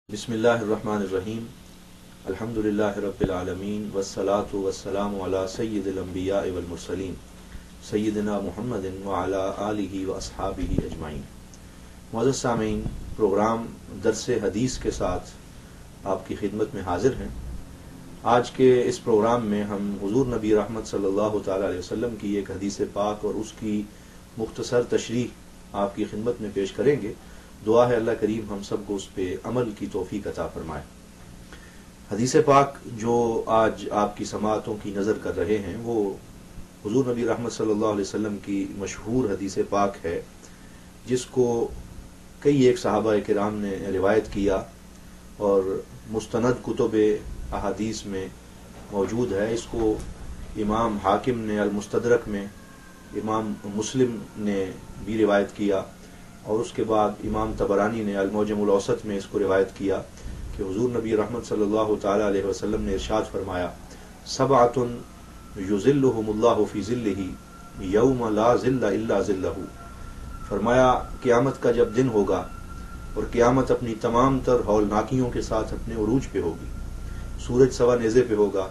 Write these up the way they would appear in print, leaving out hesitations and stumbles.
بسم اللہ الرحمن الرحیم الحمدللہ رب العالمین والصلاة والسلام علی سید الانبیاء والمرسلین سیدنا محمد وعلی آلہ واصحابہ اجمعین۔ معزز سامعین، پروگرام درس حدیث کے ساتھ آپ کی خدمت میں حاضر ہیں۔ آج کے اس پروگرام میں ہم حضور نبی رحمت صلی اللہ تعالی علیہ وسلم کی ایک حدیث پاک اور اس کی مختصر تشریح آپ کی خدمت میں پیش کریں گے۔ دعا ہے اللہ کریم ہم سب کو اس پہ عمل کی توفیق عطا فرمائے۔ حدیث پاک جو آج آپ کی سماعتوں کی نظر کر رہے ہیں وہ حضور نبی رحمت صلی اللہ علیہ وسلم کی مشہور حدیث پاک ہے، جس کو کئی ایک صحابہ کرام نے روایت کیا اور مستند کتب احادیث میں موجود ہے۔ اس کو امام حاکم نے المستدرک میں، امام مسلم نے بھی روایت کیا، اور اس کے بعد امام طبرانی نے المعجم الاوسط میں اس کو روایت کیا کہ حضور نبی رحمت صلی اللہ تعالی علیہ وسلم نے ارشاد فرمایا، سبعۃ یظلھم اللہ فی ظلہ یوم لا ظل الا ظلہ۔ فرمایا قیامت کا جب دن ہوگا اور قیامت اپنی تمام تر ہولناکیوں کے ساتھ اپنے عروج پہ ہوگی، سورج سوا نیزے پہ ہوگا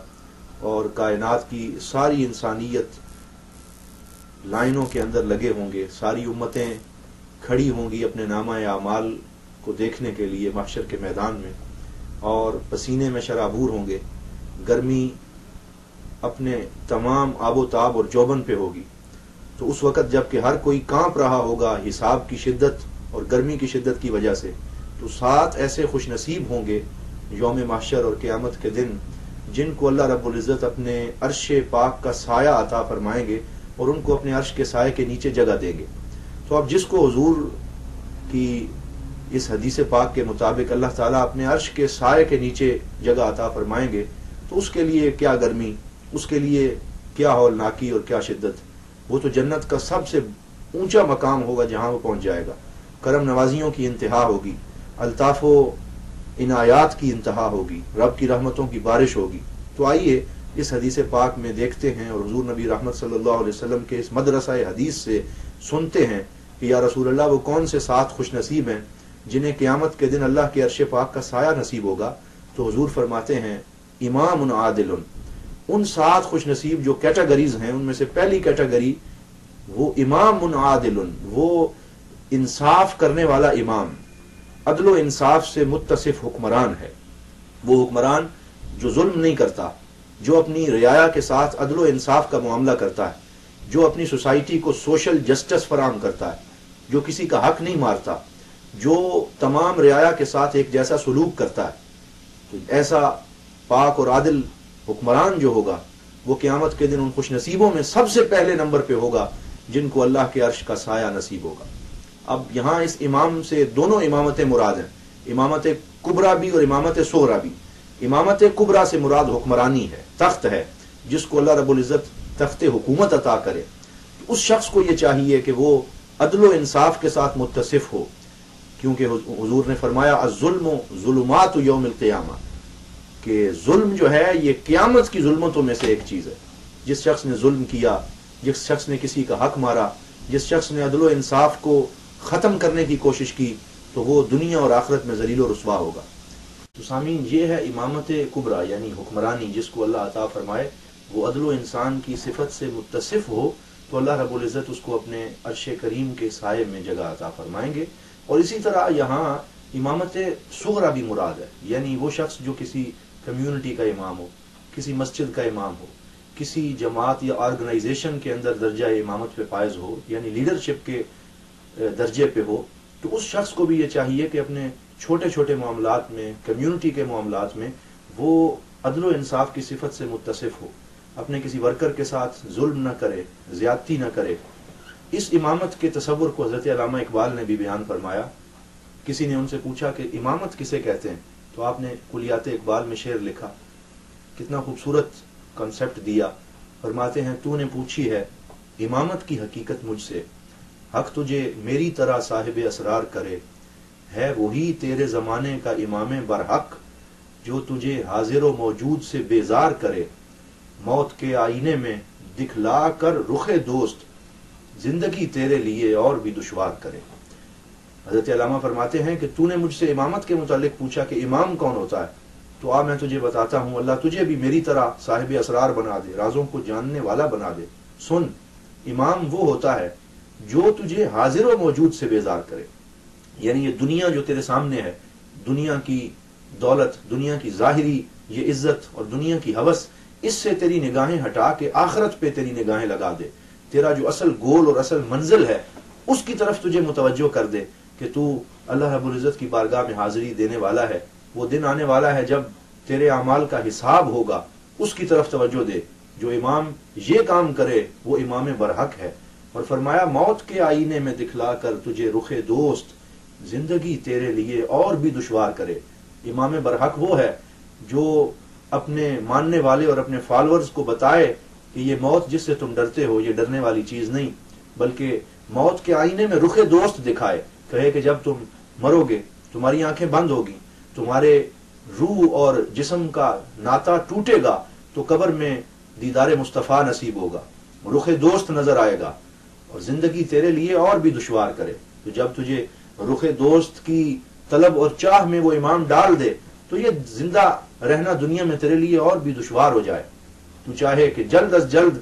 اور کائنات کی ساری انسانیت لائنوں کے اندر لگے ہوں گے، ساری امتیں کھڑی ہوں گی اپنے نامہ اعمال کو دیکھنے کے لیے محشر کے میدان میں، اور پسینے میں شرابور ہوں گے، گرمی اپنے تمام آب و تاب اور جوبن پہ ہوگی۔ تو اس وقت جب کہ ہر کوئی کانپ رہا ہوگا حساب کی شدت اور گرمی کی شدت کی وجہ سے، تو 7 ایسے خوش نصیب ہوں گے یوم محشر اور قیامت کے دن، جن کو اللہ رب العزت اپنے عرش پاک کا سایہ عطا فرمائیں گے اور ان کو اپنے عرش کے سائے کے نیچے جگہ دیں گے۔ تو اب جس کو حضور کی اس حدیث پاک کے مطابق اللہ تعالیٰ اپنے عرش کے سائے کے نیچے جگہ عطا فرمائیں گے، تو اس کے لیے کیا گرمی، اس کے لیے کیا ہولناکی اور کیا شدت۔ وہ تو جنت کا سب سے اونچا مقام ہوگا جہاں وہ پہنچ جائے گا، کرم نوازیوں کی انتہا ہوگی، الطاف و عنایات کی انتہا ہوگی، رب کی رحمتوں کی بارش ہوگی۔ تو آئیے اس حدیث پاک میں دیکھتے ہیں اور حضور نبی رحمت صلی اللہ علیہ وسلم کے اس مدرسہ حدیث سے سنتے ہیں کہ یا رسول اللہ وہ کون سے 7 خوش نصیب ہیں جنہیں قیامت کے دن اللہ کے عرش پاک کا سایہ نصیب ہوگا۔ تو حضور فرماتے ہیں امام عادل، ان 7 خوش نصیب جو کیٹیگریز ہیں ان میں سے پہلی کیٹیگری وہ امام عادل، وہ انصاف کرنے والا امام، عدل و انصاف سے متصف حکمران ہے۔ وہ حکمران جو ظلم نہیں کرتا، جو اپنی رعایا کے ساتھ عدل و انصاف کا معاملہ کرتا ہے، جو اپنی سوسائٹی کو سوشل جسٹس فراہم کرتا ہے، جو کسی کا حق نہیں مارتا، جو تمام رعایا کے ساتھ ایک جیسا سلوک کرتا ہے۔ تو ایسا پاک اور عادل حکمران جو ہوگا وہ قیامت کے دن ان خوش نصیبوں میں سب سے پہلے نمبر پہ ہوگا جن کو اللہ کے عرش کا سایہ نصیب ہوگا۔ اب یہاں اس امام سے دونوں امامتیں مراد ہیں، امامت کبریٰ بھی اور امامت صغریٰ بھی۔ امامت کبریٰ سے مراد حکمرانی ہے، تخت ہے، جس کو اللہ رب العزت تخت حکومت عطا کرے۔ اس شخص کو یہ چاہیے کہ وہ عدل و انصاف کے ساتھ متصف ہو، کیونکہ حضور نے فرمایا الظلم ظلمات یوم القیامہ، کہ ظلم جو ہے یہ قیامت کی ظلمتوں میں سے ایک چیز ہے۔ جس شخص نے ظلم کیا، جس شخص نے کسی کا حق مارا، جس شخص نے عدل و انصاف کو ختم کرنے کی کوشش کی، تو وہ دنیا اور آخرت میں ذلیل و رسوا ہوگا۔ تو سامعین، یہ ہے امامت کبریٰ یعنی حکمرانی، جس کو اللہ عطا فرمائے وہ عدل و انسان کی صفت سے متصف ہو تو اللہ رب العزت اس کو اپنے عرش کریم کے سائے میں جگہ عطا فرمائیں گے۔ اور اسی طرح یہاں امامت صغریٰ بھی مراد ہے، یعنی وہ شخص جو کسی کمیونٹی کا امام ہو، کسی مسجد کا امام ہو، کسی جماعت یا آرگنائزیشن کے اندر درجہ امامت پہ فائز ہو، یعنی لیڈرشپ کے درجے پہ ہو، تو اس شخص کو بھی یہ چاہیے کہ اپنے چھوٹے چھوٹے معاملات میں، کمیونٹی کے معاملات میں وہ عدل و انصاف کی صفت سے متصف ہو، اپنے کسی ورکر کے ساتھ ظلم نہ کرے، زیادتی نہ کرے۔ اس امامت کے تصور کو حضرت علامہ اقبال نے بھی بیان فرمایا۔ کسی نے ان سے پوچھا کہ امامت کسے کہتے ہیں، تو آپ نے کلیات اقبال میں شعر لکھا، کتنا خوبصورت کنسپٹ دیا۔ فرماتے ہیں تو نے پوچھی ہے امامت کی حقیقت مجھ سے، حق تجھے میری طرح صاحب اسرار کرے، ہے وہی تیرے زمانے کا امام برحق، جو تجھے حاضر و موجود سے بیزار کرے، موت کے آئینے میں دکھلا کر رخ دوست، زندگی تیرے لیے اور بھی دشوار کرے۔ حضرت علامہ فرماتے ہیں کہ تو نے مجھ سے امامت کے متعلق پوچھا کہ امام کون ہوتا ہے، تو آ میں تجھے بتاتا ہوں، اللہ تجھے بھی میری طرح صاحب اسرار بنا دے، رازوں کو جاننے والا بنا دے۔ سن، امام وہ ہوتا ہے جو تجھے حاضر و موجود سے بیزار کرے، یعنی یہ دنیا جو تیرے سامنے ہے، دنیا کی دولت، دنیا کی ظاہری یہ عزت اور دنیا کی ہوس، اس سے تیری نگاہیں ہٹا کے آخرت پہ تیری نگاہیں لگا دے، تیرا جو اصل گول اور اصل منزل ہے اس کی طرف تجھے متوجہ کر دے کہ تو اللہ رب العزت کی بارگاہ میں حاضری دینے والا ہے، وہ دن آنے والا ہے جب تیرے اعمال کا حساب ہوگا، اس کی طرف توجہ دے۔ جو امام یہ کام کرے وہ امام برحق ہے۔ اور فرمایا موت کے آئینے میں دکھلا کر تجھے رخ دوست، زندگی تیرے لیے اور بھی دشوار کرے۔ امام برحق وہ ہے جو اپنے ماننے والے اور اپنے فالورز کو بتائے کہ یہ موت جس سے تم ڈرتے ہو یہ ڈرنے والی چیز نہیں، بلکہ موت کے آئینے میں رخ دوست دکھائے، کہے کہ جب تم مرو گے تمہاری آنکھیں بند ہوگی، تمہارے روح اور جسم کا ناتا ٹوٹے گا، تو قبر میں دیدار مصطفیٰ نصیب ہوگا، رخ دوست نظر آئے گا، اور زندگی تیرے لیے اور بھی دشوار کرے۔ تو جب تجھے رخ دوست کی طلب اور چاہ میں وہ امام ڈال دے تو یہ زندہ رہنا دنیا میں تیرے لیے اور بھی دشوار ہو جائے۔ تو چاہے کہ جلد از جلد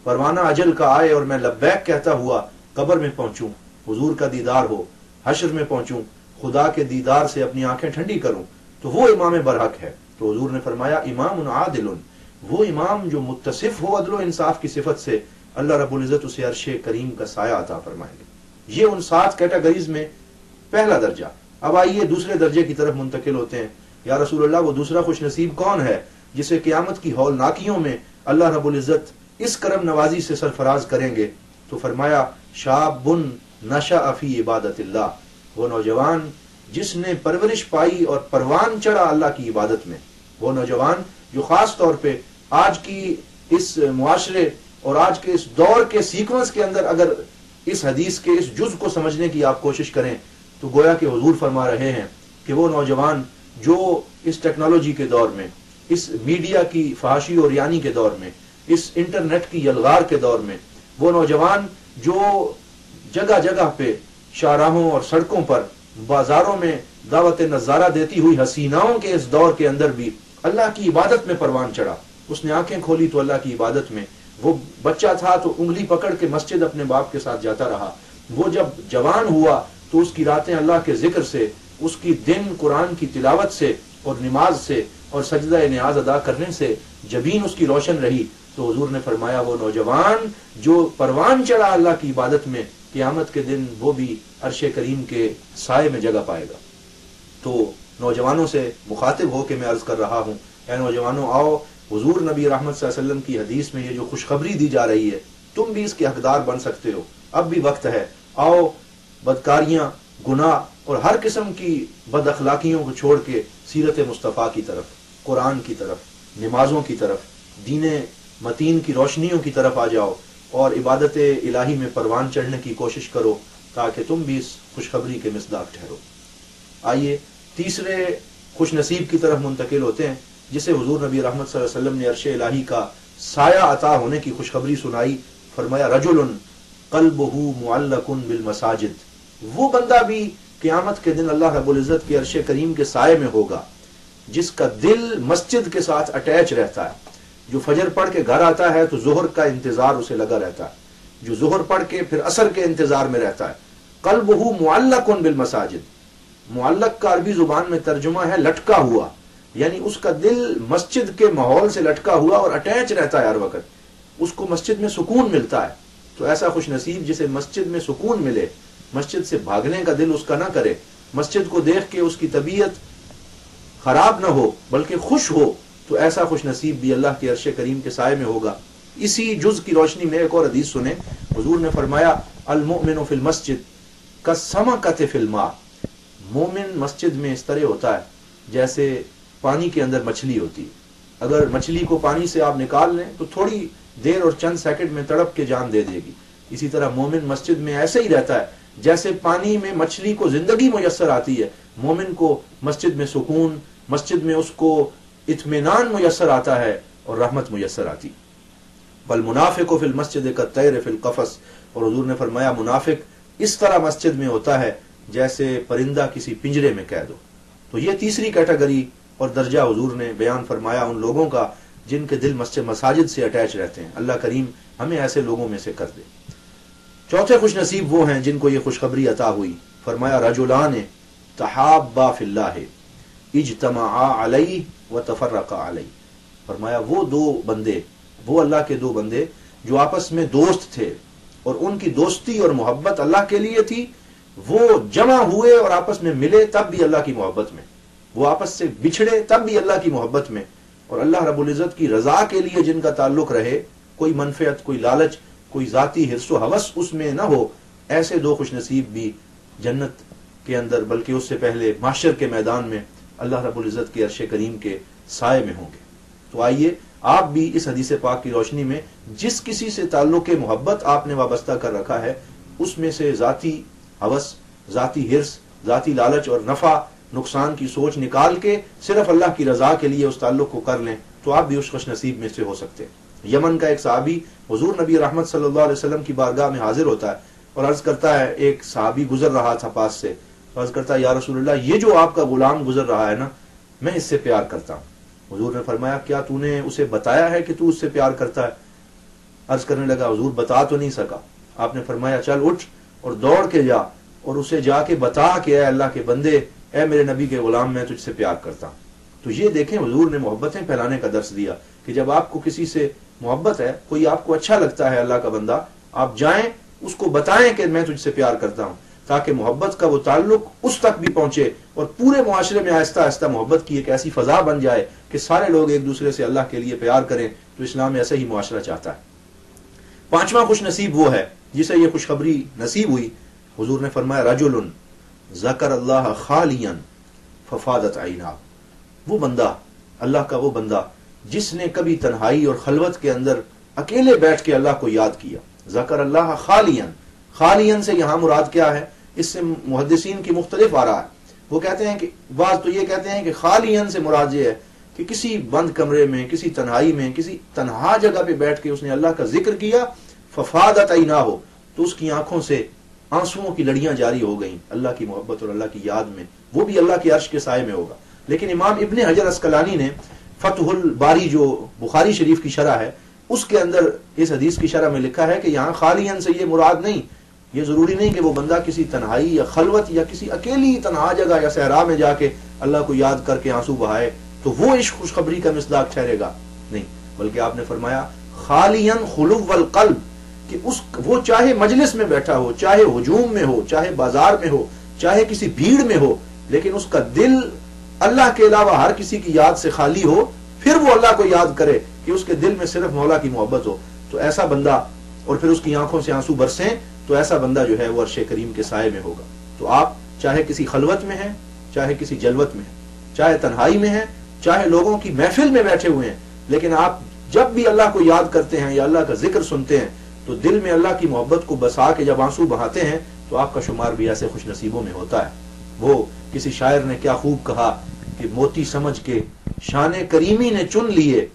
پروانہ اجل کا آئے اور میں لبیک کہتا ہوا قبر میں پہنچوں، حضور کا دیدار ہو، حشر میں پہنچوں، خدا کے دیدار سے اپنی آنکھیں ٹھنڈی کروں، تو وہ امام برحق ہے۔ تو حضور نے فرمایا امام عادل، وہ امام جو متصف ہو عدل و انصاف کی صفت سے، اللہ رب العزت اسے عرش کریم کا سایہ عطا فرمائیں گے۔ یہ ان 7 کیٹیگریز میں پہلا درجہ۔ اب آئیے دوسرے درجے کی طرف منتقل ہوتے ہیں۔ یا رسول اللہ، وہ دوسرا خوش نصیب کون ہے جسے قیامت کی ہولناکیوں میں اللہ رب العزت اس کرم نوازی سے سرفراز کریں گے؟ تو فرمایا شاب نشأ فی عبادت اللہ، وہ نوجوان جس نے پرورش پائی اور پروان چڑھا اللہ کی عبادت میں، وہ نوجوان جو خاص طور پہ آج کی اس معاشرے اور آج کے اس دور کے سیکوینس کے اندر اگر اس حدیث کے اس جز کو سمجھنے کی آپ کوشش کریں تو گویا کہ حضور فرما رہے ہیں کہ وہ نوجوان جو اس ٹیکنالوجی کے دور میں، اس میڈیا کی فحاشی اور یانی کے دور میں، اس انٹرنیٹ کی یلغار کے دور میں، وہ نوجوان جو جگہ جگہ پہ شاہراہوں اور سڑکوں پر بازاروں میں دعوت نظارہ دیتی ہوئی حسیناؤں کے اس دور کے اندر بھی اللہ کی عبادت میں پروان چڑھا، اس نے آنکھیں کھولی تو اللہ کی عبادت میں، وہ بچہ تھا تو انگلی پکڑ کے مسجد اپنے باپ کے ساتھ جاتا رہا، وہ جب جوان ہوا تو اس کی راتیں اللہ کے ذکر سے، اس کی دن قرآن کی تلاوت سے اور نماز سے اور سجدہ نیاز ادا کرنے سے جبین اس کی روشن رہی۔ تو حضور نے فرمایا وہ نوجوان جو پروان چڑھا اللہ کی عبادت میں، قیامت کے دن وہ بھی عرش کریم کے سائے میں جگہ پائے گا۔ تو نوجوانوں سے مخاطب ہو کے میں عرض کر رہا ہوں، اے نوجوانوں آؤ، حضور نبی رحمت صلی اللہ علیہ وسلم کی حدیث میں یہ جو خوشخبری دی جا رہی ہے تم بھی اس کے حقدار بن سکتے ہو، اب بھی وقت ہے۔ آؤ بدکاریاں، گناہ اور ہر قسم کی بد اخلاقیوں کو چھوڑ کے سیرت مصطفیٰ کی طرف، قرآن کی طرف، نمازوں کی طرف، دین متین کی روشنیوں کی طرف آ جاؤ اور عبادت الہی میں پروان چڑھنے کی کوشش کرو تاکہ تم بھی اس خوشخبری کے مصداق ٹھہرو۔ آئیے تیسرے خوش نصیب کی طرف منتقل ہوتے ہیں جسے حضور نبی رحمت صلی اللہ علیہ وسلم نے عرش الہی کا سایہ عطا ہونے کی خوشخبری سنائی۔ فرمایا رجل قلبہ معلق بالمساجد، وہ بندہ بھی قیامت کے دن اللہ رب العزت کے عرش کریم کے سائے میں ہوگا جس کا دل مسجد کے ساتھ اٹیچ رہتا ہے، جو فجر پڑھ کے گھر آتا ہے تو ظہر کا انتظار اسے لگا رہتا ہے، جو ظہر پڑھ کے پھر عصر کے انتظار میں رہتا ہے۔ قلبہ معلق بالمساجد، معلق کا عربی زبان میں ترجمہ ہے لٹکا ہوا، یعنی اس کا دل مسجد کے ماحول سے لٹکا ہوا اور اٹیچ رہتا ہے ہر وقت، اس کو مسجد میں سکون ملتا ہے۔ تو ایسا خوش نصیب جسے مسجد میں سکون ملے، مسجد سے بھاگنے کا دل اس کا نہ کرے، مسجد کو دیکھ کے اس کی طبیعت خراب نہ ہو بلکہ خوش ہو، تو ایسا خوش نصیب بھی اللہ کے عرش کریم کے سائے میں ہوگا۔ اسی جز کی روشنی میں ایک اور حدیث سنیں، حضور نے فرمایا المؤمن فی المسجد کالسمکۃ فی الماء، مومن مسجد میں اس طرح ہوتا ہے جیسے پانی کے اندر مچھلی ہوتی، اگر مچھلی کو پانی سے آپ نکال لیں تو تھوڑی دیر اور چند سیکنڈ میں تڑپ کے جان دے دے گی، اسی طرح مومن مسجد میں ایسے ہی رہتا ہے جیسے پانی میں مچھلی کو زندگی میسر آتی ہے، مومن کو مسجد میں سکون، مسجد میں اس کو اطمینان میسر آتا ہے اور رحمت میسر آتی۔ والمنافق فی المسجد کالطیر فی القفص، اور حضور نے فرمایا منافق اس طرح مسجد میں ہوتا ہے جیسے پرندہ کسی پنجرے میں قید ہو. تو یہ تیسری کیٹیگری اور درجہ حضور نے بیان فرمایا ان لوگوں کا جن کے دل مساجد سے اٹیچ رہتے ہیں. اللہ کریم ہمیں ایسے لوگوں میں سے کر دے. چوتھے خوش نصیب وہ ہیں جن کو یہ خوشخبری عطا ہوئی. فرمایا رجلان تحابا فی اللہ اجتمعا علیہ وتفرقا علیہ. فرمایا وہ دو بندے، وہ اللہ کے دو بندے جو آپس میں دوست تھے اور ان کی دوستی اور محبت اللہ کے لیے تھی، وہ جمع ہوئے اور آپس میں ملے تب بھی اللہ کی محبت میں، وہ آپس سے بچھڑے تب بھی اللہ کی محبت میں، اور اللہ رب العزت کی رضا کے لیے جن کا تعلق رہے، کوئی منفعت، کوئی لالچ، کوئی ذاتی حرص و ہوس اس میں نہ ہو. ایسے دو خوش نصیب بھی جنت کے اندر بلکہ اس سے پہلے محشر کے میدان میں اللہ رب العزت کے عرش کریم کے سائے میں ہوں گے. تو آئیے آپ بھی اس حدیث پاک کی روشنی میں جس کسی سے تعلق محبت آپ نے وابستہ کر رکھا ہے اس میں سے ذاتی ہوس، ذاتی حرص، ذاتی لالچ اور نفع نقصان کی سوچ نکال کے صرف اللہ کی رضا کے لیے اس تعلق کو کر لیں تو آپ بھی اس خوش نصیب میں سے ہو سکتے ہیں. یمن کا ایک صحابی حضور نبی رحمت صلی اللہ علیہ وسلم کی بارگاہ میں حاضر ہوتا ہے اور عرض کرتا ہے، ایک صحابی گزر رہا تھا پاس سے، عرض کرتا ہے یا رسول اللہ یہ جو آپ کا غلام گزر رہا ہے نا، میں اس سے پیار کرتا ہوں. حضور نے فرمایا کیا تو نے اسے بتایا ہے کہ تو اس سے پیار کرتا ہے؟ عرض کرنے لگا حضور بتا تو نہیں سکا. آپ نے فرمایا چل اٹھ اور دوڑ کے جا اور اسے جا کے بتا کہ اے اللہ کے بندے، اے میرے نبی کے غلام، میں تجھ سے پیار کرتا ہوں. تو یہ دیکھیں حضور نے محبتیں پھیلانے کا درس دیا کہ جب آپ کو کسی سے محبت ہے، کوئی آپ کو اچھا لگتا ہے اللہ کا بندہ، آپ جائیں اس کو بتائیں کہ میں تجھ سے پیار کرتا ہوں، تاکہ محبت کا وہ تعلق اس تک بھی پہنچے اور پورے معاشرے میں آہستہ آہستہ محبت کی ایک ایسی فضا بن جائے کہ سارے لوگ ایک دوسرے سے اللہ کے لیے پیار کریں. تو اسلام ایسا ہی معاشرہ چاہتا ہے. پانچواں خوش نصیب وہ ہے جسے یہ خوشخبری نصیب ہوئی. حضور نے فرمایا رجل ذکر اللہ خالیا ففاضت عیناہ. وہ بندہ، اللہ کا وہ بندہ جس نے کبھی تنہائی اور خلوت کے اندر اکیلے بیٹھ کے اللہ کو یاد کیا. ذکر اللہ خالیا، خالین سے یہاں مراد کیا ہے؟ اس سے محدثین کی مختلف آراء ہے. وہ کہتے ہیں کہ بعض تو یہ کہتے ہیں کہ خالین سے مراد یہ ہے کہ کسی بند کمرے میں، کسی تنہائی میں، کسی تنہا جگہ پہ بیٹھ کے اس نے اللہ کا ذکر کیا، ففاضت عیناہ، تو اس کی آنکھوں سے آنسوؤں کی لڑیاں جاری ہو گئیں اللہ کی محبت اور اللہ کی یاد میں. وہ بھی اللہ کے عرش کے سائے میں ہوگا. لیکن امام ابن حجر عسقلانی نے فتح الباری جو بخاری شریف کی شرح ہے اس کے اندر اس حدیث کی شرح میں لکھا ہے کہ یہاں خالین سے یہ مراد نہیں. یہ ضروری نہیں کہ وہ بندہ کسی تنہائی یا خلوت یا کسی اکیلی تنہا جگہ یا صحرا میں جا کے اللہ کو یاد کر کے آنسو بہائے تو وہ اس خوشخبری کا مصداق ٹھہرے گا. نہیں، بلکہ آپ نے فرمایا خالین خلو القلب، کہ وہ چاہے مجلس میں بیٹھا ہو، چاہے ہجوم میں ہو، چاہے بازار میں ہو، چاہے کسی بھیڑ میں ہو، لیکن اس کا دل اللہ کے علاوہ ہر کسی کی یاد سے خالی ہو، پھر وہ اللہ کو یاد کرے کہ اس کے دل میں صرف مولا کی محبت ہو. تو ایسا بندہ، اور پھر اس کی آنکھوں سے آنسو برسیں، تو ایسا بندہ جو ہے وہ عرش کریم کے سائے میں ہوگا. تو آپ چاہے کسی خلوت میں ہیں، چاہے کسی جلوت میں ہیں، چاہے تنہائی میں ہیں، چاہے لوگوں کی محفل میں بیٹھے ہوئے ہیں، لیکن آپ جب بھی اللہ کو یاد کرتے ہیں یا اللہ کا ذکر سنتے ہیں تو دل میں اللہ کی محبت کو بسا کے جب آنسو بہاتے ہیں تو آپ کا شمار بھی ایسے خوش نصیبوں میں ہوتا ہے. وہ کسی شاعر نے کیا خوب کہا کہ موتی سمجھ کے شان کریمی نے چن لیے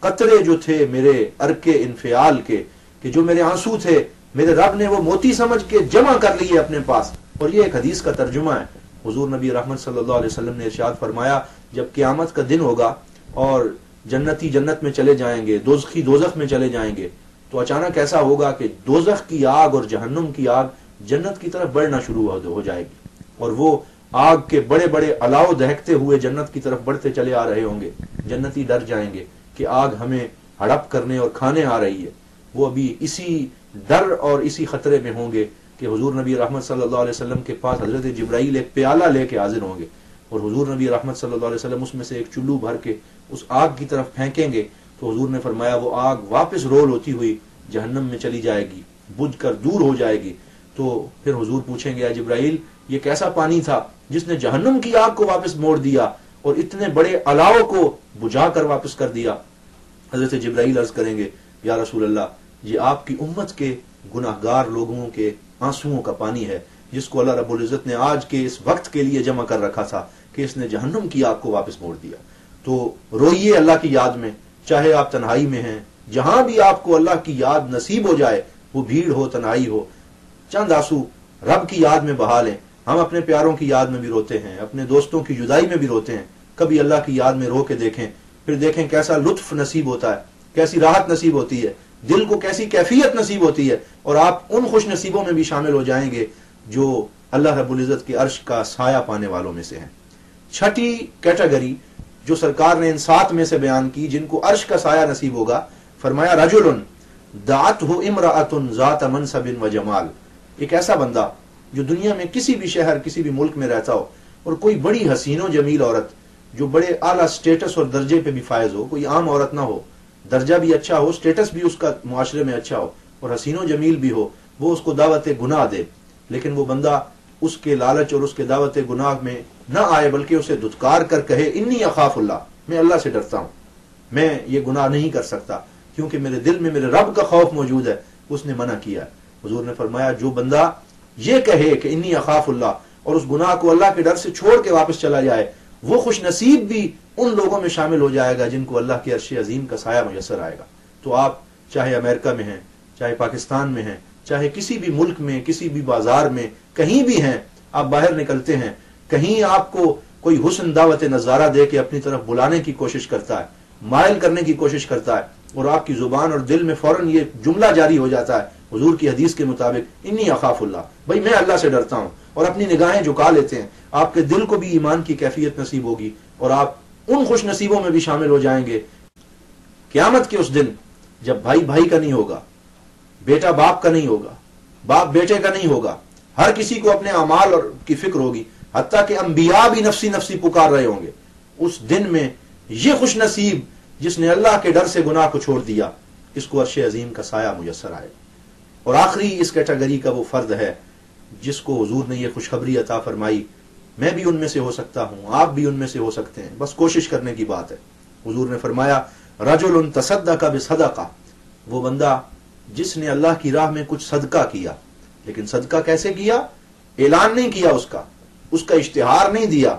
قطرے جو تھے میرے ارکے انفعال کے، کہ جو میرے آنسو تھے میرے رب نے وہ موتی سمجھ کے جمع کر لیے اپنے پاس. اور یہ ایک حدیث کا ترجمہ ہے. حضور نبی رحمت صلی اللہ علیہ وسلم نے ارشاد فرمایا جب قیامت کا دن ہوگا اور جنتی جنت میں چلے جائیں گے، دوزخی دوزخ میں چلے جائیں گے، تو اچانک ایسا ہوگا کہ دوزخ کی آگ اور جہنم کی آگ جنت کی طرف بڑھنا شروع ہو جائے گی، اور وہ آگ کے بڑے بڑے الاؤ دہکتے ہوئے جنت کی طرف بڑھتے چلے آ رہے ہوں گے. جنتی ڈر جائیں گے کہ آگ ہمیں ہڑپ کرنے اور کھانے آ رہی ہے. وہ ابھی اسی ڈر اور اسی خطرے میں ہوں گے کہ حضور نبی رحمت صلی اللہ علیہ وسلم کے پاس حضرت جبرائیل ایک پیالہ لے کے حاضر ہوں گے، اور حضور نبی رحمت صلی اللہ علیہ وسلم اس میں سے ایک چلو بھر کے اس آگ کی طرف پھینکیں گے تو حضور نے فرمایا وہ آگ واپس رول ہوتی ہوئی جہنم میں چلی جائے گی، بجھ کر دور ہو جائے گی. تو پھر حضور پوچھیں گے اے جبرائیل یہ کیسا پانی تھا جس نے جہنم کی آگ کو واپس موڑ دیا اور اتنے بڑے الاؤ کو بجھا کر واپس کر دیا؟ حضرت جبرائیل عرض کریں گے یا رسول اللہ یہ آپ کی امت کے گناہگار لوگوں کے آنسوؤں کا پانی ہے جس کو اللہ رب العزت نے آج کے اس وقت کے لیے جمع کر رکھا تھا کہ اس نے جہنم کی آگ کو واپس موڑ دیا. تو روئیے اللہ کی یاد میں، چاہے آپ تنہائی میں ہیں، جہاں بھی آپ کو اللہ کی یاد نصیب ہو جائے، وہ بھیڑ ہو تنہائی ہو، چند آنسو رب کی یاد میں بہا لیں ہم اپنے پیاروں کی یاد میں بھی روتے ہیں، اپنے دوستوں کی جدائی میں بھی روتے ہیں، کبھی اللہ کی یاد میں رو کے دیکھیں، پھر دیکھیں کیسا لطف نصیب ہوتا ہے، کیسی راحت نصیب ہوتی ہے، دل کو کیسی کیفیت نصیب ہوتی ہے، اور آپ ان خوش نصیبوں میں بھی شامل ہو جائیں گے جو اللہ رب العزت کے عرش کا سایہ پانے والوں میں سے ہیں۔ چھٹی کیٹیگری جو سرکار نے ان 7 میں سے بیان کی جن کو عرش کا سایہ نصیب ہوگا، فرمایا رجل دعتہ امرأۃ ذات منصب و جمال، ایک ایسا بندہ جو دنیا میں کسی بھی شہر کسی بھی ملک میں رہتا ہو اور کوئی بڑی حسین و جمیل عورت جو بڑے اعلیٰ سٹیٹس اور درجے پہ بھی فائز ہو، کوئی عام عورت نہ ہو، درجہ بھی اچھا ہو، سٹیٹس بھی اس کا معاشرے میں اچھا ہو اور حسین و جمیل بھی ہو، وہ اس کو دعوت گناہ دے، لیکن وہ بندہ اس کے لالچ اور اس کے دعوت گناہ میں نہ آئے بلکہ اسے دھتکار کر کہے انی اخاف اللہ، میں اللہ سے ڈرتا ہوں، میں یہ گناہ نہیں کر سکتا کیونکہ میرے دل میں میرے رب کا خوف موجود ہے، اس نے منع کیا ہے۔ حضور نے فرمایا جو بندہ یہ کہے کہ انی اخاف اللہ اور اس گناہ کو اللہ کے ڈر سے چھوڑ کے واپس چلا جائے، وہ خوش نصیب بھی ان لوگوں میں شامل ہو جائے گا جن کو اللہ کے عرش عظیم کا سایہ میسر آئے گا۔ تو آپ چاہے امریکہ میں ہیں، چاہے پاکستان میں ہیں، چاہے کسی بھی ملک میں، کسی بھی بازار میں، کہیں بھی ہیں، آپ باہر نکلتے ہیں، کہیں آپ کو کوئی حسن دعوت نظارہ دے کے اپنی طرف بلانے کی کوشش کرتا ہے، مائل کرنے کی کوشش کرتا ہے، اور آپ کی زبان اور دل میں فوراً یہ جملہ جاری ہو جاتا ہے حضور کی حدیث کے مطابق انی اخاف اللہ، بھائی میں اللہ سے ڈرتا ہوں، اور اپنی نگاہیں جھکا لیتے ہیں، آپ کے دل کو بھی ایمان کی کیفیت نصیب ہوگی اور آپ ان خوش نصیبوں میں بھی شامل ہو جائیں گے۔ قیامت کے اس دن جب بھائی بھائی کا نہیں ہوگا، بیٹا باپ کا نہیں ہوگا، باپ بیٹے کا نہیں ہوگا، ہر کسی کو اپنے اعمال اور کی فکر ہوگی، حتیٰ کہ انبیاء بھی نفسی نفسی پکار رہے ہوں گے، اس دن میں یہ خوش نصیب جس نے اللہ کے ڈر سے گناہ کو چھوڑ دیا، اس کو عرش عظیم کا سایہ میسر آئے۔ اور آخری اس کیٹیگری کا وہ فرد ہے جس کو حضور نے یہ خوشخبری عطا فرمائی، میں بھی ان میں سے ہو سکتا ہوں، آپ بھی ان میں سے ہو سکتے ہیں، بس کوشش کرنے کی بات ہے۔ حضور نے فرمایا رجل تصدق بصدقہ، وہ بندہ جس نے اللہ کی راہ میں کچھ صدقہ کیا، لیکن صدقہ کیسے کیا؟ اعلان نہیں کیا، اس کا اشتہار نہیں دیا،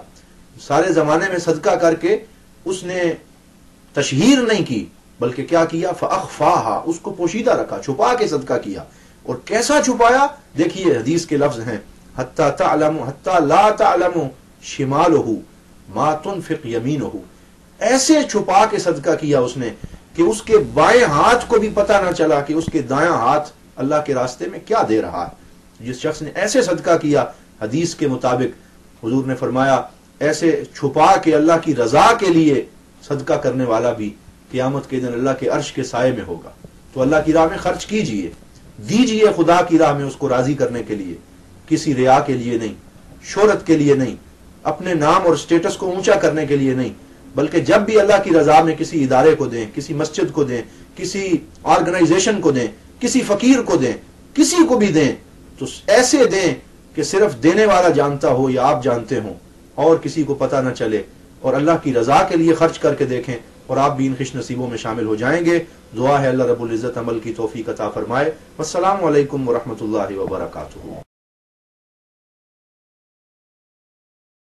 سارے زمانے میں صدقہ کر کے اس نے تشہیر نہیں کی، بلکہ کیا کیا؟ فاخفاہا، اس کو پوشیدہ رکھا، چھپا کے صدقہ کیا۔ اور کیسا چھپایا؟ دیکھیے حدیث کے لفظ ہیں حتی لا تعلم شمالہ ما تنفق یمینہ، ایسے چھپا کے صدقہ کیا اس نے کہ اس کے بائیں ہاتھ کو بھی پتہ نہ چلا کہ اس کے دایاں ہاتھ اللہ کے راستے میں کیا دے رہا ہے۔ جس شخص نے ایسے صدقہ کیا، حدیث کے مطابق حضور نے فرمایا ایسے چھپا کے اللہ کی رضا کے لیے صدقہ کرنے والا بھی قیامت کے دن اللہ کے عرش کے سائے میں ہوگا۔ تو اللہ کی راہ میں خرچ کیجئے، دیجئے اس کی راہ میں اس کو راضی کرنے کے لیے، کسی ریا کے لیے نہیں، شہرت کے لیے نہیں، اپنے نام اور سٹیٹس کو اونچا کرنے کے لیے نہیں، بلکہ جب بھی اللہ کی رضا میں کسی ادارے کو دیں، کسی مسجد کو دیں، کسی آرگنائزیشن کو دیں، کسی فقیر کو دیں، کسی کو بھی دیں، تو ایسے دیں کہ صرف دینے والا جانتا ہو یا آپ جانتے ہوں اور کسی کو پتہ نہ چلے، اور اللہ کی رضا کے لیے خرچ کر کے دیکھیں اور آپ بھی ان خوش نصیبوں میں شامل ہو جائیں گے۔ دعا ہے اللہ رب العزت عمل کی توفیق عطا فرمائے۔ والسلام علیکم ورحمۃ اللہ وبرکاتہ۔